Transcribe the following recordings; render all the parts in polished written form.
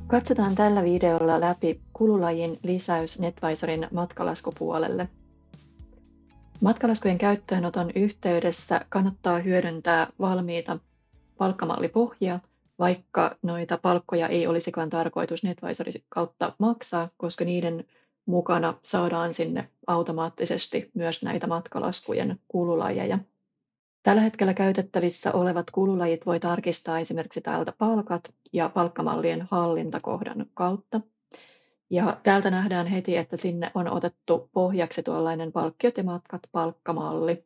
Katsotaan tällä videolla läpi kululajin lisäys NetVisorin matkalaskupuolelle. Matkalaskujen käyttöönoton yhteydessä kannattaa hyödyntää valmiita palkkamallipohjia, vaikka noita palkkoja ei olisikaan tarkoitus NetVisorin kautta maksaa, koska niiden mukana saadaan sinne automaattisesti myös näitä matkalaskujen kululajeja. Tällä hetkellä käytettävissä olevat kululajit voi tarkistaa esimerkiksi täältä palkat ja palkkamallien hallintakohdan kautta. Ja täältä nähdään heti, että sinne on otettu pohjaksi tuollainen palkkiot ja matkat palkkamalli.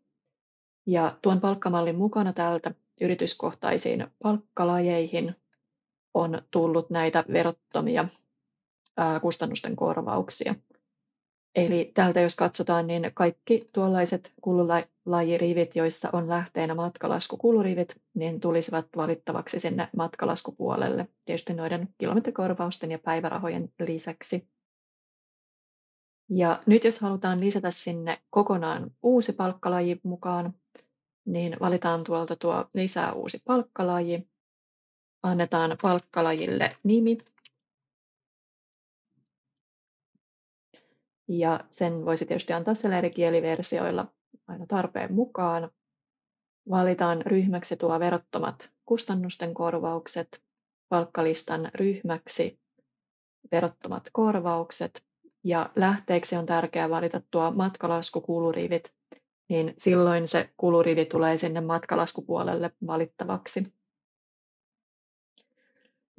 Ja tuon palkkamallin mukana täältä yrityskohtaisiin palkkalajeihin on tullut näitä verottomia kustannusten korvauksia. Eli täältä jos katsotaan, niin kaikki tuollaiset kululajirivit, joissa on lähteenä matkalaskukulurivit, niin tulisivat valittavaksi sinne matkalaskupuolelle, tietysti noiden kilometrikorvausten ja päivärahojen lisäksi. Ja nyt jos halutaan lisätä sinne kokonaan uusi palkkalaji mukaan, niin valitaan tuolta tuo lisää uusi palkkalaji, annetaan palkkalajille nimi, ja sen voisi tietysti antaa siellä eri kieliversioilla aina tarpeen mukaan. Valitaan ryhmäksi tuo verottomat kustannusten korvaukset, palkkalistan ryhmäksi verottomat korvaukset ja lähteeksi on tärkeää valita tuo matkalaskukulurivit, niin silloin se kulurivi tulee sinne matkalaskupuolelle valittavaksi.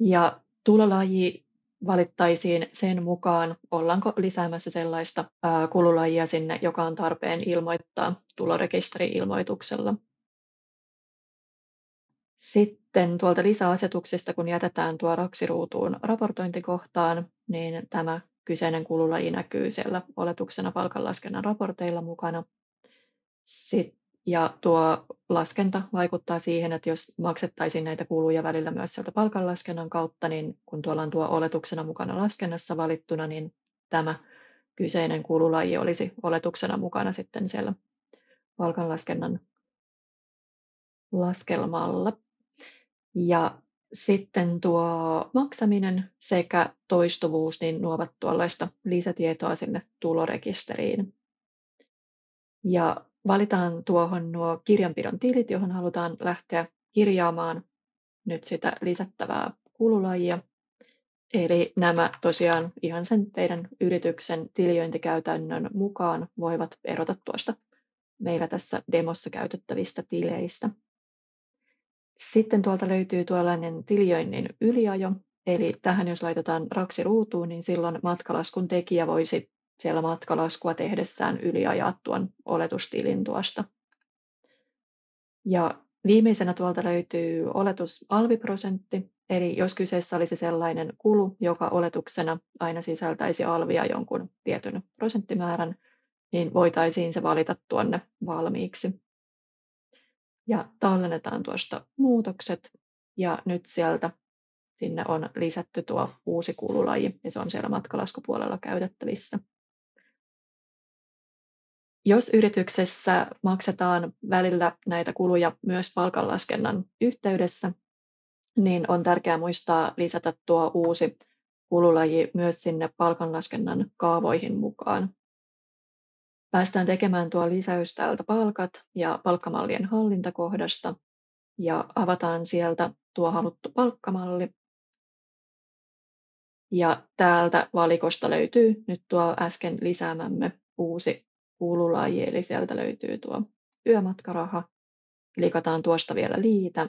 Ja tulolaji valittaisiin sen mukaan, ollaanko lisäämässä sellaista kululajia sinne, joka on tarpeen ilmoittaa tulorekisteri-ilmoituksella. Sitten tuolta lisäasetuksista, kun jätetään tuo RAKSi-ruutuun raportointikohtaan, niin tämä kyseinen kululaji näkyy siellä oletuksena palkanlaskennan raporteilla mukana. Ja tuo laskenta vaikuttaa siihen, että jos maksettaisiin näitä kuluja välillä myös sieltä palkanlaskennan kautta, niin kun tuolla on tuo oletuksena mukana laskennassa valittuna, niin tämä kyseinen kululaji olisi oletuksena mukana sitten siellä palkanlaskennan laskelmalla. Ja sitten tuo maksaminen sekä toistuvuus, niin nuovat tuollaista lisätietoa sinne tulorekisteriin. Ja valitaan tuohon nuo kirjanpidon tilit, johon halutaan lähteä kirjaamaan nyt sitä lisättävää kululajia. Eli nämä tosiaan ihan sen teidän yrityksen tiliointikäytännön mukaan voivat erota tuosta meillä tässä demossa käytettävistä tileistä. Sitten tuolta löytyy tuollainen tilioinnin yliajo, eli tähän jos laitetaan RAKSi-ruutuun, niin silloin matkalaskun tekijä voisi siellä matkalaskua tehdessään yliajaa tuon oletustilin tuosta. Ja viimeisenä tuolta löytyy oletusalviprosentti, eli jos kyseessä olisi sellainen kulu, joka oletuksena aina sisältäisi alvia jonkun tietyn prosenttimäärän, niin voitaisiin se valita tuonne valmiiksi. Ja tallennetaan tuosta muutokset ja nyt sieltä sinne on lisätty tuo uusi kululaji ja se on siellä matkalaskupuolella käytettävissä. Jos yrityksessä maksetaan välillä näitä kuluja myös palkanlaskennan yhteydessä, niin on tärkeää muistaa lisätä tuo uusi kululaji myös sinne palkanlaskennan kaavoihin mukaan. Päästään tekemään tuo lisäys täältä palkat ja palkkamallien hallintakohdasta ja avataan sieltä tuo haluttu palkkamalli. Ja täältä valikosta löytyy nyt tuo äsken lisäämämme uusi kululaji, eli sieltä löytyy tuo yömatkaraha. Klikataan tuosta vielä liitä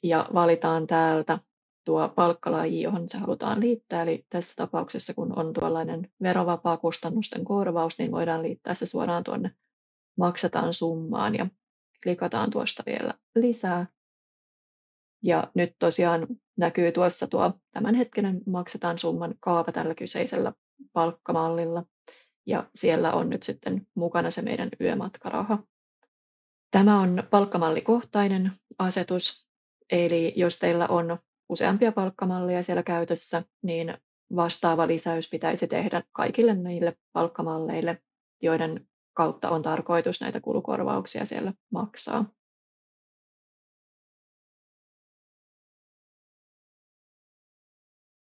ja valitaan täältä tuo palkkalaji, johon se halutaan liittää. Eli tässä tapauksessa, kun on tuollainen verovapaa kustannusten korvaus, niin voidaan liittää se suoraan tuonne maksetaan summaan ja klikataan tuosta vielä lisää. Ja nyt tosiaan näkyy tuossa tuo tämänhetkinen maksetaan summan kaava tällä kyseisellä palkkamallilla. Ja siellä on nyt sitten mukana se meidän yömatkaraha. Tämä on palkkamallikohtainen asetus, eli jos teillä on useampia palkkamalleja siellä käytössä, niin vastaava lisäys pitäisi tehdä kaikille niille palkkamalleille, joiden kautta on tarkoitus näitä kulukorvauksia siellä maksaa.